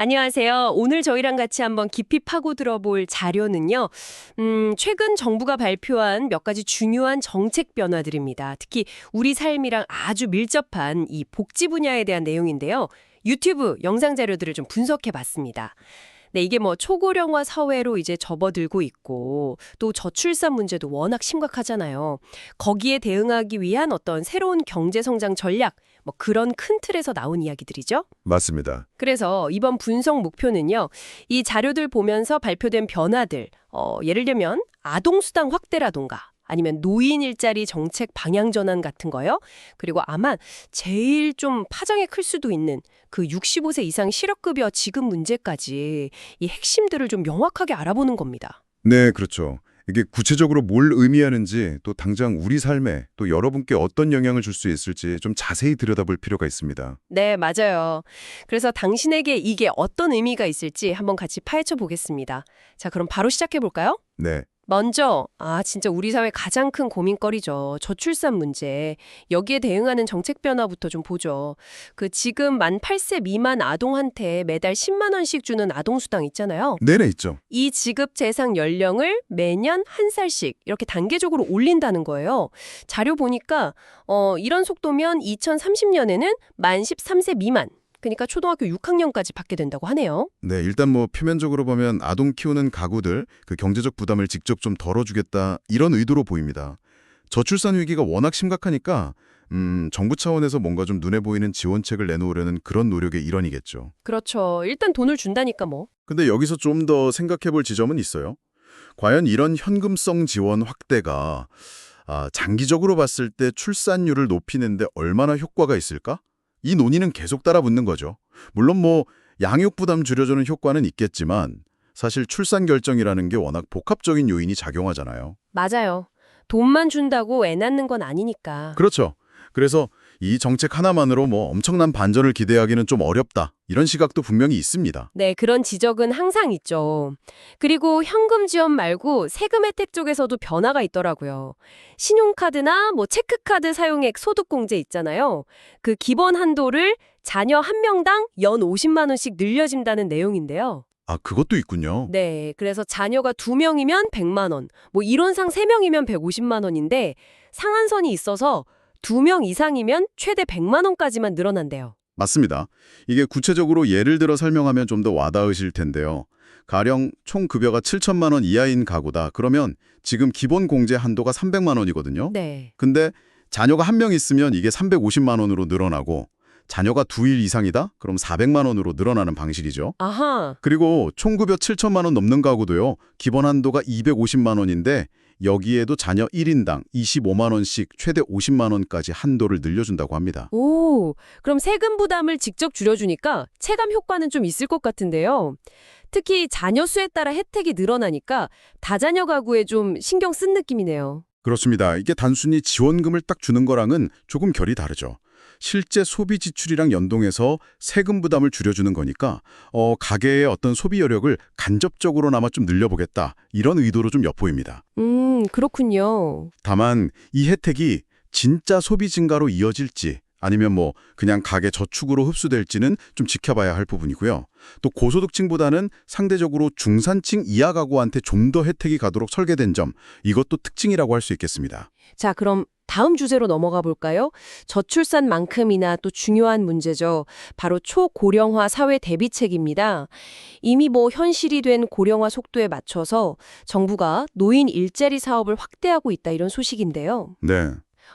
안녕하세요. 오늘 저희랑 같이 한번 깊이 파고 들어볼 자료는요. 최근 정부가 발표한 몇 가지 중요한 정책 변화들입니다. 특히 우리 삶이랑 아주 밀접한 이 복지 분야에 대한 내용인데요. 유튜브 영상 자료들을 좀 분석해 봤습니다. 네, 이게 뭐 초고령화 사회로 이제 접어들고 있고 또 저출산 문제도 워낙 심각하잖아요. 거기에 대응하기 위한 어떤 새로운 경제 성장 전략, 뭐 그런 큰 틀에서 나온 이야기들이죠. 맞습니다. 그래서 이번 분석 목표는요. 이 자료들 보면서 발표된 변화들, 예를 들면 아동수당 확대라던가 아니면 노인 일자리 정책 방향 전환 같은 거요. 그리고 아마 제일 좀 파장이 클 수도 있는 그 65세 이상 실업급여 지급 문제까지 이 핵심들을 좀 명확하게 알아보는 겁니다. 네, 그렇죠. 이게 구체적으로 뭘 의미하는지 또 당장 우리 삶에 또 여러분께 어떤 영향을 줄 수 있을지 좀 자세히 들여다볼 필요가 있습니다. 네, 맞아요. 그래서 당신에게 이게 어떤 의미가 있을지 한번 같이 파헤쳐 보겠습니다. 자, 그럼 바로 시작해 볼까요? 네, 먼저, 진짜 우리 사회 가장 큰 고민거리죠. 저출산 문제. 여기에 대응하는 정책 변화부터 좀 보죠. 지금 만 8세 미만 아동한테 매달 10만 원씩 주는 아동수당 있잖아요. 내내 있죠. 이 지급 대상 연령을 매년 한 살씩 이렇게 단계적으로 올린다는 거예요. 자료 보니까 이런 속도면 2030년에는 만 13세 미만. 그러니까 초등학교 6학년까지 받게 된다고 하네요. 네, 일단 뭐 표면적으로 보면 아동 키우는 가구들 그 경제적 부담을 직접 좀 덜어주겠다 이런 의도로 보입니다. 저출산 위기가 워낙 심각하니까 정부 차원에서 뭔가 좀 눈에 보이는 지원책을 내놓으려는 그런 노력의 일환이겠죠. 그렇죠. 일단 돈을 준다니까 뭐. 근데 여기서 좀 더 생각해 볼 지점은 있어요. 과연 이런 현금성 지원 확대가 장기적으로 봤을 때 출산율을 높이는데 얼마나 효과가 있을까? 이 논의는 계속 따라붙는 거죠. 물론 뭐 양육 부담 줄여주는 효과는 있겠지만 사실 출산 결정이라는 게 워낙 복합적인 요인이 작용하잖아요. 맞아요. 돈만 준다고 애 낳는 건 아니니까. 그렇죠. 그래서 이 정책 하나만으로 뭐 엄청난 반전을 기대하기는 좀 어렵다. 이런 시각도 분명히 있습니다. 네, 그런 지적은 항상 있죠. 그리고 현금 지원 말고 세금 혜택 쪽에서도 변화가 있더라고요. 신용카드나 뭐 체크카드 사용액 소득공제 있잖아요. 그 기본 한도를 자녀 한 명당 연 50만 원씩 늘려진다는 내용인데요. 그것도 있군요. 네, 그래서 자녀가 2명이면 100만 원, 뭐 이론상 3명이면 150만 원인데 상한선이 있어서 2명 이상이면 최대 100만 원까지만 늘어난대요. 맞습니다. 이게 구체적으로 예를 들어 설명하면 좀 더 와닿으실 텐데요. 가령 총 급여가 7천만 원 이하인 가구다. 그러면 지금 기본 공제 한도가 300만 원이거든요. 네. 근데 자녀가 한 명 있으면 이게 350만 원으로 늘어나고 자녀가 2일 이상이다? 그럼 400만 원으로 늘어나는 방식이죠. 아하. 그리고 총 급여 7천만 원 넘는 가구도요. 기본 한도가 250만 원인데 여기에도 자녀 1인당 25만 원씩 최대 50만 원까지 한도를 늘려준다고 합니다. 오, 그럼 세금 부담을 직접 줄여주니까 체감 효과는 좀 있을 것 같은데요. 특히 자녀 수에 따라 혜택이 늘어나니까 다자녀 가구에 좀 신경 쓴 느낌이네요. 그렇습니다. 이게 단순히 지원금을 딱 주는 거랑은 조금 결이 다르죠. 실제 소비 지출이랑 연동해서 세금 부담을 줄여주는 거니까 가계의 어떤 소비 여력을 간접적으로나마 좀 늘려보겠다. 이런 의도로 좀 엿보입니다. 그렇군요. 다만 이 혜택이 진짜 소비 증가로 이어질지 아니면 뭐 그냥 가계 저축으로 흡수될지는 좀 지켜봐야 할 부분이고요. 또 고소득층보다는 상대적으로 중산층 이하 가구한테 좀 더 혜택이 가도록 설계된 점, 이것도 특징이라고 할 수 있겠습니다. 자, 그럼 다음 주제로 넘어가 볼까요? 저출산만큼이나 또 중요한 문제죠. 바로 초고령화 사회 대비책입니다. 이미 뭐 현실이 된 고령화 속도에 맞춰서 정부가 노인 일자리 사업을 확대하고 있다 이런 소식인데요. 네.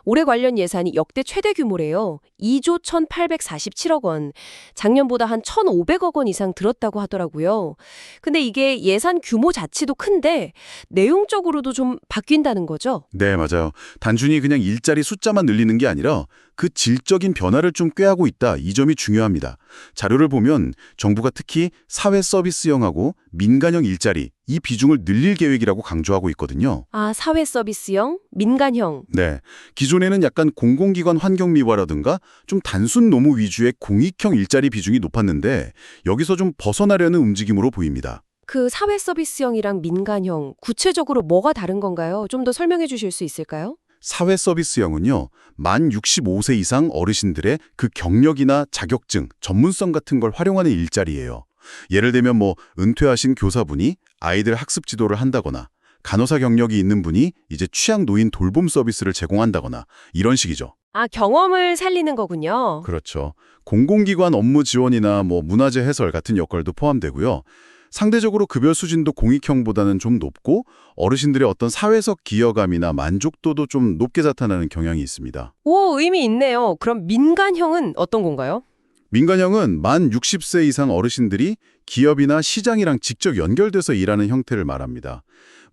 올해 관련 예산이 역대 최대 규모래요. 2조 1,847억 원. 작년보다 한 1,500억 원 이상 들었다고 하더라고요. 근데 이게 예산 규모 자체도 큰데 내용적으로도 좀 바뀐다는 거죠? 네, 맞아요. 단순히 그냥 일자리 숫자만 늘리는 게 아니라 그 질적인 변화를 좀 꾀하고 있다. 이 점이 중요합니다. 자료를 보면 정부가 특히 사회 서비스형하고 민간형 일자리, 이 비중을 늘릴 계획이라고 강조하고 있거든요. 사회 서비스형, 민간형. 네, 기존에는 약간 공공기관 환경 미화라든가 좀 단순 노무 위주의 공익형 일자리 비중이 높았는데 여기서 좀 벗어나려는 움직임으로 보입니다. 그 사회 서비스형이랑 민간형, 구체적으로 뭐가 다른 건가요? 좀 더 설명해 주실 수 있을까요? 사회 서비스형은요, 만 65세 이상 어르신들의 그 경력이나 자격증, 전문성 같은 걸 활용하는 일자리예요. 예를 들면 뭐 은퇴하신 교사분이 아이들 학습 지도를 한다거나 간호사 경력이 있는 분이 이제 취약 노인 돌봄 서비스를 제공한다거나 이런 식이죠. 아, 경험을 살리는 거군요. 그렇죠. 공공기관 업무 지원이나 뭐 문화재 해설 같은 역할도 포함되고요. 상대적으로 급여 수준도 공익형보다는 좀 높고 어르신들의 어떤 사회적 기여감이나 만족도도 좀 높게 나타나는 경향이 있습니다. 오, 의미 있네요. 그럼 민간형은 어떤 건가요? 민간형은 만 60세 이상 어르신들이 기업이나 시장이랑 직접 연결돼서 일하는 형태를 말합니다.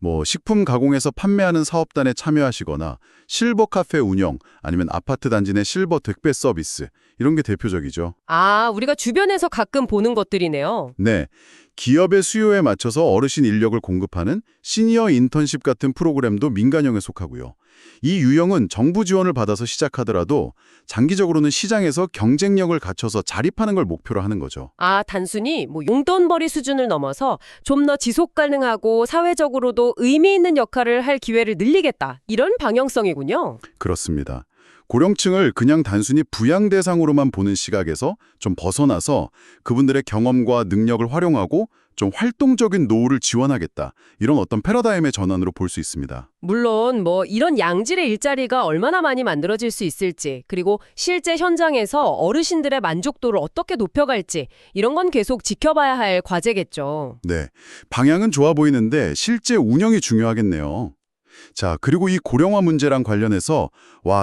뭐 식품 가공해서 판매하는 사업단에 참여하시거나 실버 카페 운영 아니면 아파트 단지 내 실버 택배 서비스 이런 게 대표적이죠. 아, 우리가 주변에서 가끔 보는 것들이네요. 네. 기업의 수요에 맞춰서 어르신 인력을 공급하는 시니어 인턴십 같은 프로그램도 민간형에 속하고요. 이 유형은 정부 지원을 받아서 시작하더라도 장기적으로는 시장에서 경쟁력을 갖춰서 자립하는 걸 목표로 하는 거죠. 아, 단순히 뭐 용돈벌이 수준을 넘어서 좀 더 지속 가능하고 사회적으로도 의미 있는 역할을 할 기회를 늘리겠다. 이런 방향성이군요. 그렇습니다. 고령층을 그냥 단순히 부양 대상으로만 보는 시각에서 좀 벗어나서 그분들의 경험과 능력을 활용하고 좀 활동적인 노후를 지원하겠다. 이런 어떤 패러다임의 전환으로 볼 수 있습니다. 물론 뭐 이런 양질의 일자리가 얼마나 많이 만들어질 수 있을지, 그리고 실제 현장에서 어르신들의 만족도를 어떻게 높여갈지 이런 건 계속 지켜봐야 할 과제겠죠. 네, 방향은 좋아 보이는데 실제 운영이 중요하겠네요. 자, 그리고 이 고령화 문제랑 관련해서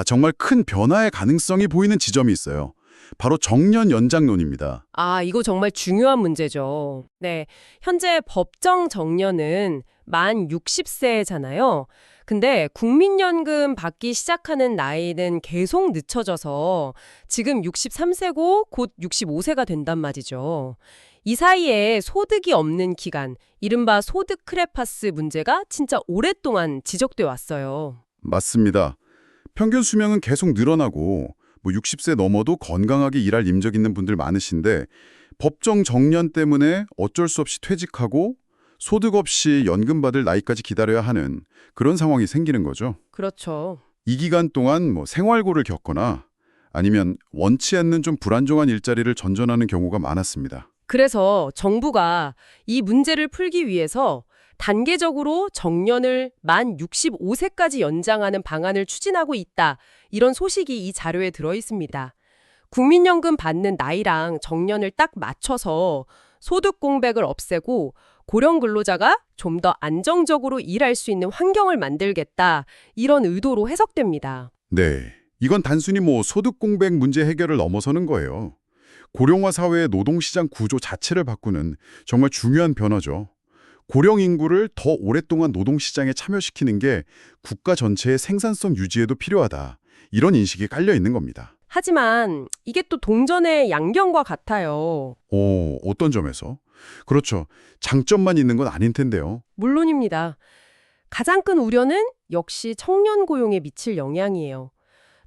정말 큰 변화의 가능성이 보이는 지점이 있어요. 바로 정년 연장론입니다. 아, 이거 정말 중요한 문제죠. 네, 현재 법정 정년은 만 60세잖아요. 근데 국민연금 받기 시작하는 나이는 계속 늦춰져서 지금 63세고 곧 65세가 된단 말이죠. 이 사이에 소득이 없는 기간, 이른바 소득 크레파스 문제가 진짜 오랫동안 지적돼 왔어요. 맞습니다. 평균 수명은 계속 늘어나고 60세 넘어도 건강하게 일할 임적 있는 분들 많으신데 법정 정년 때문에 어쩔 수 없이 퇴직하고 소득 없이 연금 받을 나이까지 기다려야 하는 그런 상황이 생기는 거죠. 그렇죠. 이 기간 동안 생활고를 겪거나 아니면 원치 않는 좀 불안정한 일자리를 전전하는 경우가 많았습니다. 그래서 정부가 이 문제를 풀기 위해서 단계적으로 정년을 만 65세까지 연장하는 방안을 추진하고 있다. 이런 소식이 이 자료에 들어 있습니다. 국민연금 받는 나이랑 정년을 딱 맞춰서 소득 공백을 없애고 고령 근로자가 좀 더 안정적으로 일할 수 있는 환경을 만들겠다. 이런 의도로 해석됩니다. 네, 이건 단순히 소득 공백 문제 해결을 넘어서는 거예요. 고령화 사회의 노동시장 구조 자체를 바꾸는 정말 중요한 변화죠. 고령 인구를 더 오랫동안 노동시장에 참여시키는 게 국가 전체의 생산성 유지에도 필요하다. 이런 인식이 깔려 있는 겁니다. 하지만 이게 또 동전의 양면과 같아요. 어떤 점에서? 그렇죠. 장점만 있는 건 아닐 텐데요. 물론입니다. 가장 큰 우려는 역시 청년 고용에 미칠 영향이에요.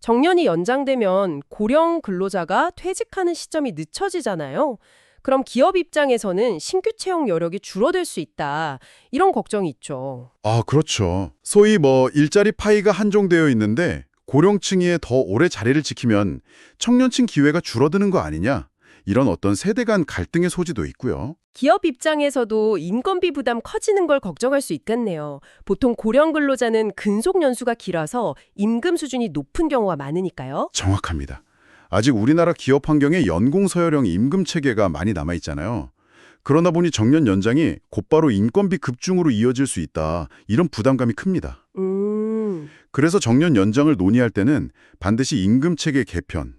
정년이 연장되면 고령 근로자가 퇴직하는 시점이 늦춰지잖아요. 그럼 기업 입장에서는 신규 채용 여력이 줄어들 수 있다. 이런 걱정이 있죠. 아, 그렇죠. 소위 일자리 파이가 한정되어 있는데 고령층이 더 오래 자리를 지키면 청년층 기회가 줄어드는 거 아니냐? 이런 어떤 세대 간 갈등의 소지도 있고요. 기업 입장에서도 인건비 부담 커지는 걸 걱정할 수 있겠네요. 보통 고령 근로자는 근속 연수가 길어서 임금 수준이 높은 경우가 많으니까요. 정확합니다. 아직 우리나라 기업 환경에 연공 서열형 임금 체계가 많이 남아있잖아요. 그러다 보니 정년 연장이 곧바로 인건비 급증으로 이어질 수 있다. 이런 부담감이 큽니다. 그래서 정년 연장을 논의할 때는 반드시 임금 체계 개편,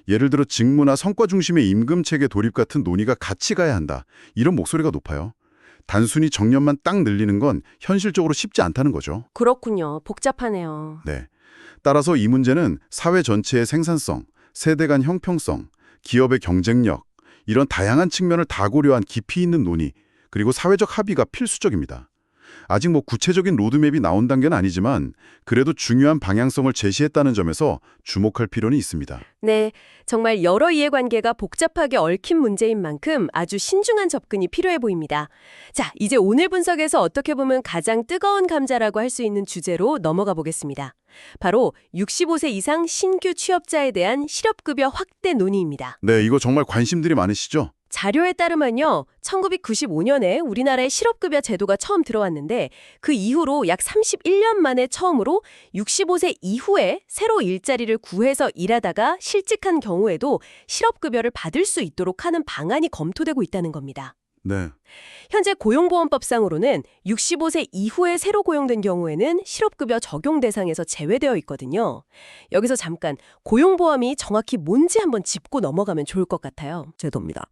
예를 들어 직무나 성과 중심의 임금 체계 도입 같은 논의가 같이 가야 한다. 이런 목소리가 높아요. 단순히 정년만 딱 늘리는 건 현실적으로 쉽지 않다는 거죠. 그렇군요. 복잡하네요. 네. 따라서 이 문제는 사회 전체의 생산성, 세대 간 형평성, 기업의 경쟁력, 이런 다양한 측면을 다 고려한 깊이 있는 논의, 그리고 사회적 합의가 필수적입니다. 아직 구체적인 로드맵이 나온 단계는 아니지만 그래도 중요한 방향성을 제시했다는 점에서 주목할 필요는 있습니다. 네, 정말 여러 이해관계가 복잡하게 얽힌 문제인 만큼 아주 신중한 접근이 필요해 보입니다. 자, 이제 오늘 분석에서 어떻게 보면 가장 뜨거운 감자라고 할 수 있는 주제로 넘어가 보겠습니다. 바로 65세 이상 신규 취업자에 대한 실업급여 확대 논의입니다. 네, 이거 정말 관심들이 많으시죠? 자료에 따르면요, 1995년에 우리나라에 실업급여 제도가 처음 들어왔는데 그 이후로 약 31년 만에 처음으로 65세 이후에 새로 일자리를 구해서 일하다가 실직한 경우에도 실업급여를 받을 수 있도록 하는 방안이 검토되고 있다는 겁니다. 네. 현재 고용보험법상으로는 65세 이후에 새로 고용된 경우에는 실업급여 적용 대상에서 제외되어 있거든요. 여기서 잠깐 고용보험이 정확히 뭔지 한번 짚고 넘어가면 좋을 것 같아요. 제도입니다.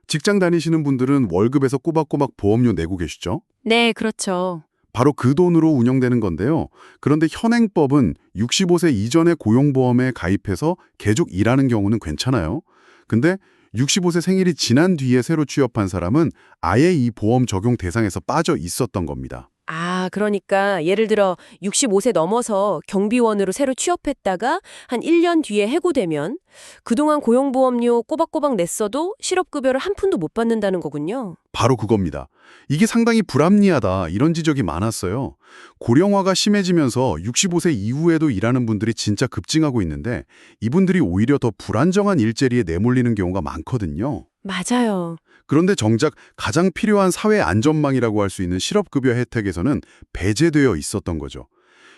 직장 다니시는 분들은 월급에서 꼬박꼬박 보험료 내고 계시죠? 네, 그렇죠. 바로 그 돈으로 운영되는 건데요. 그런데 현행법은 65세 이전에 고용보험에 가입해서 계속 일하는 경우는 괜찮아요. 근데 65세 생일이 지난 뒤에 새로 취업한 사람은 아예 이 보험 적용 대상에서 빠져 있었던 겁니다. 아, 그러니까 예를 들어 65세 넘어서 경비원으로 새로 취업했다가 한 1년 뒤에 해고되면 그동안 고용보험료 꼬박꼬박 냈어도 실업급여를 한 푼도 못 받는다는 거군요. 바로 그겁니다. 이게 상당히 불합리하다 이런 지적이 많았어요. 고령화가 심해지면서 65세 이후에도 일하는 분들이 진짜 급증하고 있는데 이분들이 오히려 더 불안정한 일자리에 내몰리는 경우가 많거든요. 맞아요. 그런데 정작 가장 필요한 사회 안전망이라고 할 수 있는 실업급여 혜택에서는 배제되어 있었던 거죠.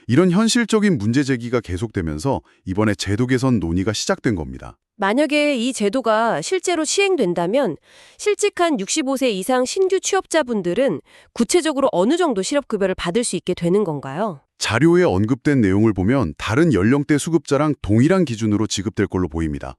이런 현실적인 문제 제기가 계속되면서 이번에 제도 개선 논의가 시작된 겁니다. 만약에 이 제도가 실제로 시행된다면 실직한 65세 이상 신규 취업자분들은 구체적으로 어느 정도 실업급여를 받을 수 있게 되는 건가요? 자료에 언급된 내용을 보면 다른 연령대 수급자랑 동일한 기준으로 지급될 걸로 보입니다.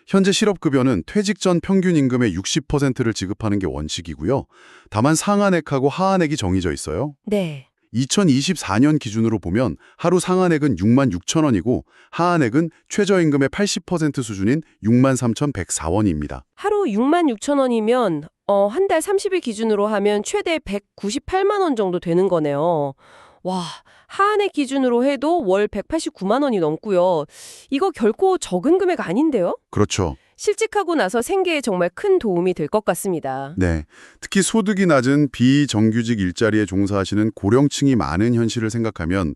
현재 실업급여는 퇴직 전 평균 임금의 60%를 지급하는 게 원칙이고요. 다만 상한액하고 하한액이 정해져 있어요. 네. 2024년 기준으로 보면 하루 상한액은 6만 6천 원이고 하한액은 최저임금의 80% 수준인 6만 3,104원입니다. 하루 6만 6천 원이면 한 달 30일 기준으로 하면 최대 198만 원 정도 되는 거네요. 와, 하한액 기준으로 해도 월 189만 원이 넘고요. 이거 결코 적은 금액 아닌데요? 그렇죠. 실직하고 나서 생계에 정말 큰 도움이 될 것 같습니다. 네. 특히 소득이 낮은 비정규직 일자리에 종사하시는 고령층이 많은 현실을 생각하면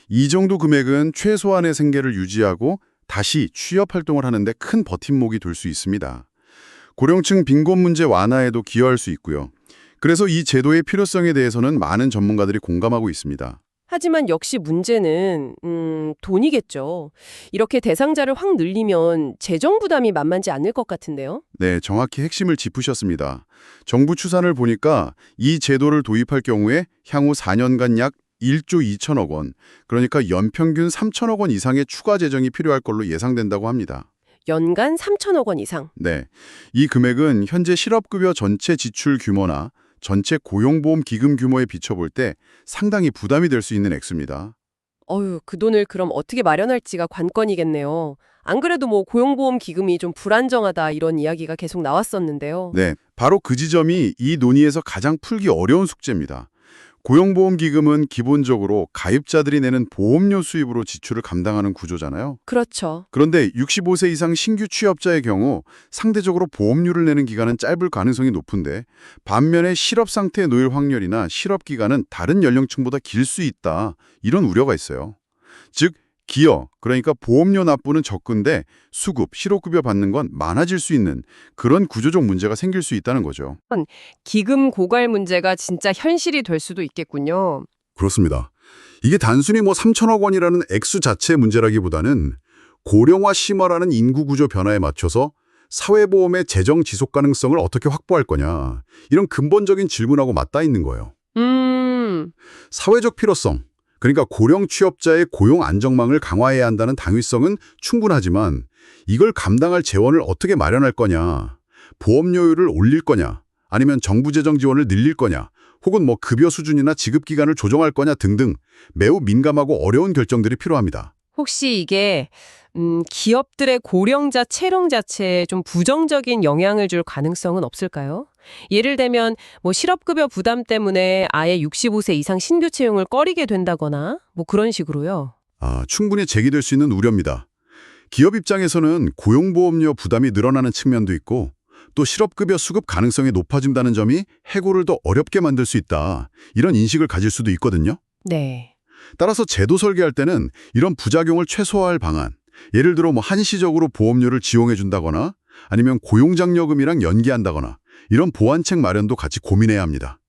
이 정도 금액은 최소한의 생계를 유지하고 다시 취업 활동을 하는데 큰 버팀목이 될 수 있습니다. 고령층 빈곤 문제 완화에도 기여할 수 있고요. 그래서 이 제도의 필요성에 대해서는 많은 전문가들이 공감하고 있습니다. 하지만 역시 문제는 돈이겠죠. 이렇게 대상자를 확 늘리면 재정 부담이 만만치 않을 것 같은데요. 네, 정확히 핵심을 짚으셨습니다. 정부 추산을 보니까 이 제도를 도입할 경우에 향후 4년간 약 1조 2천억 원, 그러니까 연평균 3천억 원 이상의 추가 재정이 필요할 걸로 예상된다고 합니다. 연간 3천억 원 이상. 네, 이 금액은 현재 실업급여 전체 지출 규모나 전체 고용보험 기금 규모에 비춰볼 때 상당히 부담이 될 수 있는 액수입니다. 그 돈을 그럼 어떻게 마련할지가 관건이겠네요. 안 그래도 뭐 고용보험 기금이 좀 불안정하다 이런 이야기가 계속 나왔었는데요. 네, 바로 그 지점이 이 논의에서 가장 풀기 어려운 숙제입니다. 고용보험기금은 기본적으로 가입자들이 내는 보험료 수입으로 지출을 감당하는 구조잖아요. 그렇죠. 그런데 65세 이상 신규 취업자의 경우 상대적으로 보험료를 내는 기간은 짧을 가능성이 높은데 반면에 실업 상태에 놓일 확률이나 실업 기간은 다른 연령층보다 길 수 있다. 이런 우려가 있어요. 즉 기여, 그러니까 보험료 납부는 적은데 수급, 실업급여 받는 건 많아질 수 있는 그런 구조적 문제가 생길 수 있다는 거죠. 기금 고갈 문제가 진짜 현실이 될 수도 있겠군요. 그렇습니다. 이게 단순히 3천억 원이라는 액수 자체의 문제라기보다는 고령화 심화라는 인구 구조 변화에 맞춰서 사회보험의 재정 지속 가능성을 어떻게 확보할 거냐 이런 근본적인 질문하고 맞닿아 있는 거예요. 사회적 필요성, 그러니까 고령 취업자의 고용 안정망을 강화해야 한다는 당위성은 충분하지만 이걸 감당할 재원을 어떻게 마련할 거냐, 보험료율을 올릴 거냐, 아니면 정부 재정 지원을 늘릴 거냐, 혹은 급여 수준이나 지급 기간을 조정할 거냐 등등 매우 민감하고 어려운 결정들이 필요합니다. 혹시 이게 기업들의 고령자 채용 자체에 좀 부정적인 영향을 줄 가능성은 없을까요? 예를 들면 실업급여 부담 때문에 아예 65세 이상 신규 채용을 꺼리게 된다거나 그런 식으로요. 충분히 제기될 수 있는 우려입니다. 기업 입장에서는 고용보험료 부담이 늘어나는 측면도 있고 또 실업급여 수급 가능성이 높아진다는 점이 해고를 더 어렵게 만들 수 있다. 이런 인식을 가질 수도 있거든요. 네. 따라서 제도 설계할 때는 이런 부작용을 최소화할 방안, 예를 들어 한시적으로 보험료를 지원해 준다거나 아니면 고용장려금이랑 연계한다거나 이런 보완책 마련도 같이 고민해야 합니다.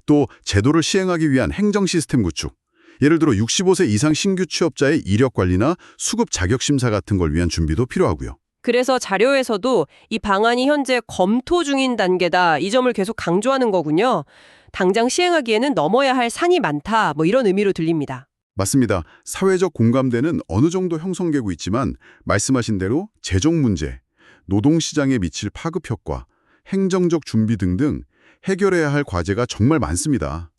또 제도를 시행하기 위한 행정 시스템 구축, 예를 들어 65세 이상 신규 취업자의 이력 관리나 수급 자격 심사 같은 걸 위한 준비도 필요하고요. 그래서 자료에서도 이 방안이 현재 검토 중인 단계다, 이 점을 계속 강조하는 거군요. 당장 시행하기에는 넘어야 할 산이 많다, 뭐 이런 의미로 들립니다. 맞습니다. 사회적 공감대는 어느 정도 형성되고 있지만 말씀하신 대로 재정 문제, 노동시장에 미칠 파급 효과, 행정적 준비 등등 해결해야 할 과제가 정말 많습니다.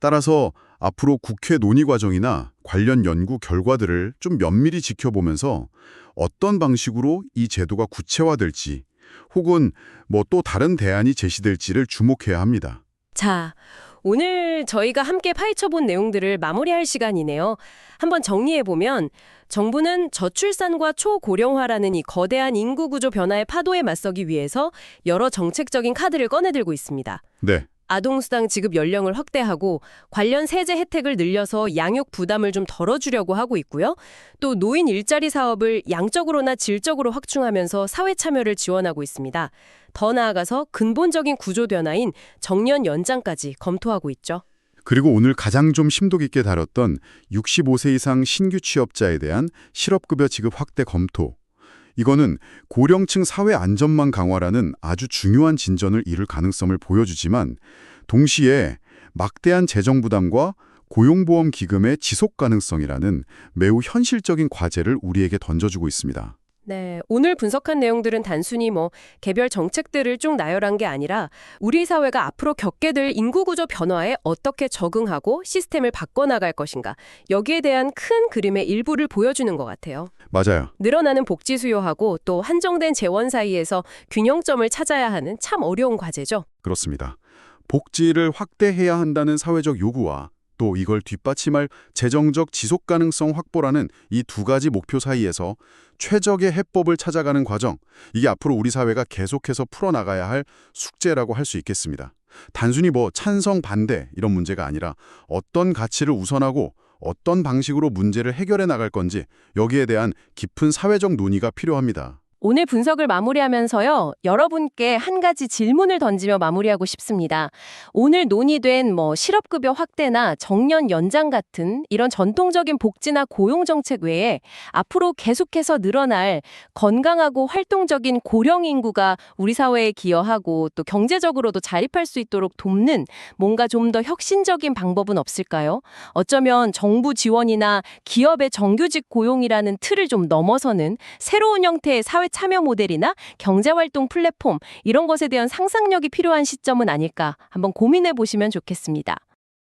따라서 앞으로 국회 논의 과정이나 관련 연구 결과들을 좀 면밀히 지켜보면서 어떤 방식으로 이 제도가 구체화될지 혹은 뭐 또 다른 대안이 제시될지를 주목해야 합니다. 자, 오늘 저희가 함께 파헤쳐본 내용들을 마무리할 시간이네요. 한번 정리해보면 정부는 저출산과 초고령화라는 이 거대한 인구구조 변화의 파도에 맞서기 위해서 여러 정책적인 카드를 꺼내들고 있습니다. 네, 아동수당 지급 연령을 확대하고 관련 세제 혜택을 늘려서 양육 부담을 좀 덜어주려고 하고 있고요. 또 노인 일자리 사업을 양적으로나 질적으로 확충하면서 사회 참여를 지원하고 있습니다. 더 나아가서 근본적인 구조 변화인 정년 연장까지 검토하고 있죠. 그리고 오늘 가장 좀 심도 깊게 다뤘던 65세 이상 신규 취업자에 대한 실업급여 지급 확대 검토. 이거는 고령층 사회 안전망 강화라는 아주 중요한 진전을 이룰 가능성을 보여주지만 동시에 막대한 재정 부담과 고용보험 기금의 지속 가능성이라는 매우 현실적인 과제를 우리에게 던져주고 있습니다. 네, 오늘 분석한 내용들은 단순히 개별 정책들을 쭉 나열한 게 아니라 우리 사회가 앞으로 겪게 될 인구구조 변화에 어떻게 적응하고 시스템을 바꿔나갈 것인가, 여기에 대한 큰 그림의 일부를 보여주는 것 같아요. 맞아요. 늘어나는 복지 수요하고 또 한정된 재원 사이에서 균형점을 찾아야 하는 참 어려운 과제죠. 그렇습니다. 복지를 확대해야 한다는 사회적 요구와 또 이걸 뒷받침할 재정적 지속 가능성 확보라는 이 두 가지 목표 사이에서 최적의 해법을 찾아가는 과정, 이게 앞으로 우리 사회가 계속해서 풀어나가야 할 숙제라고 할 수 있겠습니다. 단순히 찬성, 반대 이런 문제가 아니라 어떤 가치를 우선하고 어떤 방식으로 문제를 해결해 나갈 건지 여기에 대한 깊은 사회적 논의가 필요합니다. 오늘 분석을 마무리하면서요, 여러분께 한 가지 질문을 던지며 마무리하고 싶습니다. 오늘 논의된 실업급여 확대나 정년 연장 같은 이런 전통적인 복지나 고용정책 외에 앞으로 계속해서 늘어날 건강하고 활동적인 고령 인구가 우리 사회에 기여하고 또 경제적으로도 자립할 수 있도록 돕는 뭔가 좀 더 혁신적인 방법은 없을까요? 어쩌면 정부 지원이나 기업의 정규직 고용이라는 틀을 좀 넘어서는 새로운 형태의 사회 참여 모델이나 경제활동 플랫폼, 이런 것에 대한 상상력이 필요한 시점은 아닐까 한번 고민해 보시면 좋겠습니다.